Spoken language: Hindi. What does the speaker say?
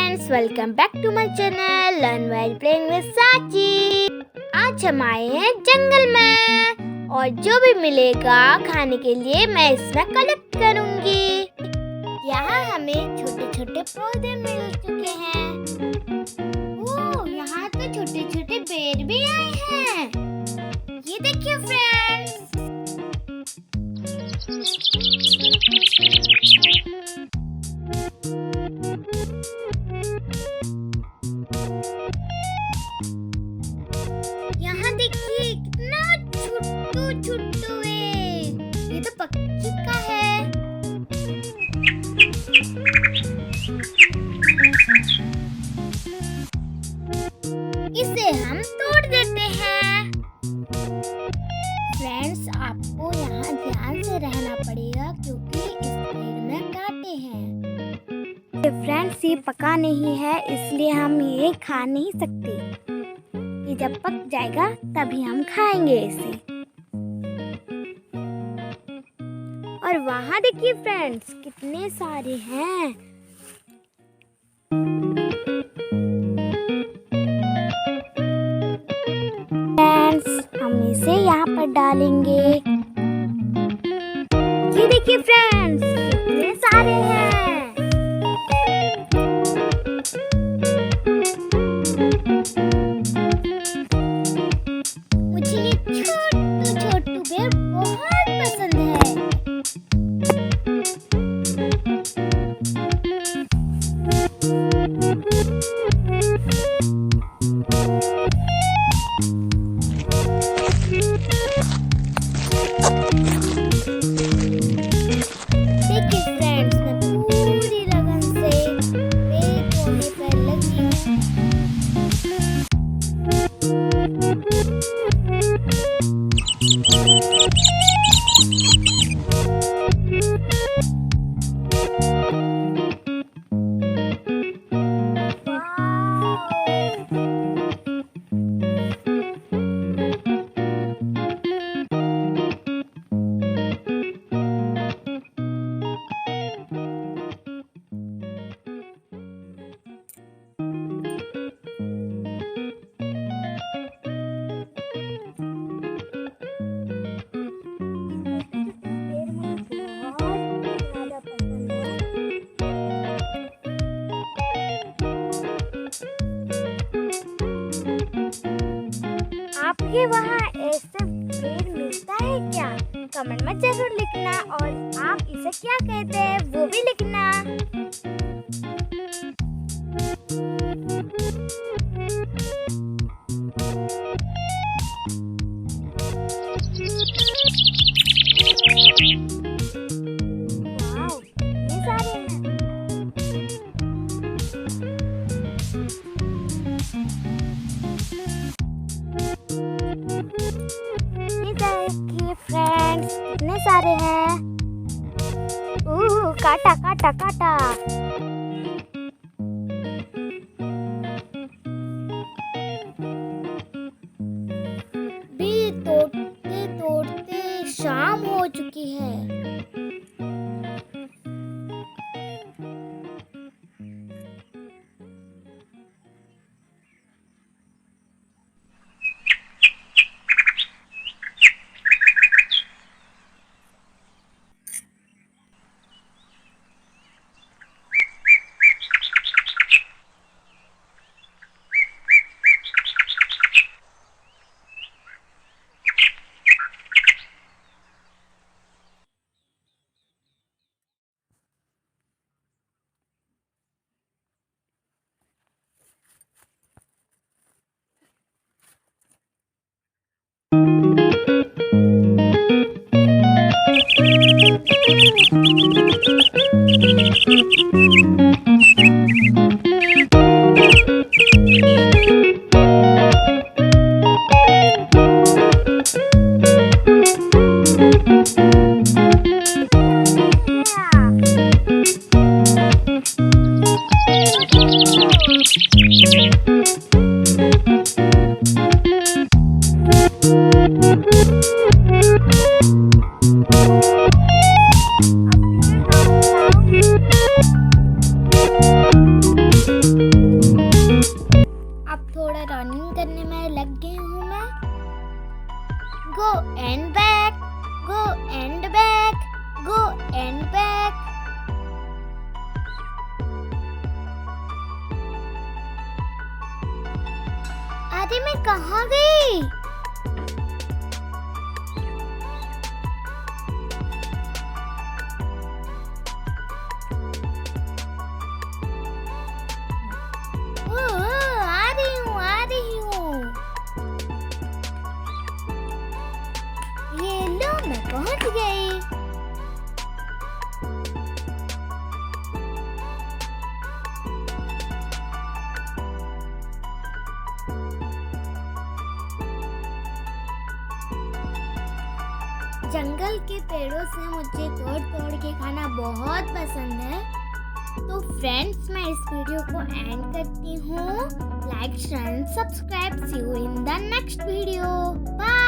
Friends, welcome back to my channel learn while playing with Sachi. आज हम आए हैं जंगल में और जो भी मिलेगा खाने के लिए मैं इसमें कलेक्ट करूंगी। यहाँ हमें छोटे छोटे पौधे मिल चुके हैं। ओह, यहाँ तो छोटे छोटे पेड़ भी आए हैं। ये देखिए फ्रेंड्स, यहाँ देखिए कितना छोटू छोटू है। ये तो पक्षी का है। इसे हम तोड़ देते हैं। फ्रेंड्स, आपको यहाँ ध्यान से रहना पड़ेगा क्योंकि इस पेड़ में कांटे हैं। फ्रेंड्स, ये पका नहीं है इसलिए हम ये खा नहीं सकते। ये जब पक जाएगा तभी हम खाएंगे इसे। और वहाँ देखिए फ्रेंड्स, कितने सारे हैं। फ्रेंड्स, हम इसे यहाँ पर डालेंगे। ये देखिए फ्रेंड्स, कितने सारे हैं। मुझे ये छोटू छोटू पेड़ बहुत पसंद है। देखिए फ्रेंड्स, मैं पूरी लगन से पेड़ पौधे पर लगी हूँ। आपके वहाँ ऐसे पेड़ मिलता है क्या? कमेंट में जरूर लिखना और आप इसे क्या कहते हैं वो भी लिखना। वाव, ये सारे हैं। देखिए फ्रेंड्स, कितने सारे हैं। काटा काटा काटा। भी तोड़ते तोड़ते शाम हो चुकी है। and back, go and back, go and back. अरे मैं कहाँ गई? आ रही हूँ। ये लो मैं पहुँच गई। जंगल के पेड़ों से मुझे तोड़ तोड़ के खाना बहुत पसंद है। तो फ्रेंड्स, मैं इस वीडियो को एंड करती हूँ। Like, share, subscribe. See you in the next video. Bye.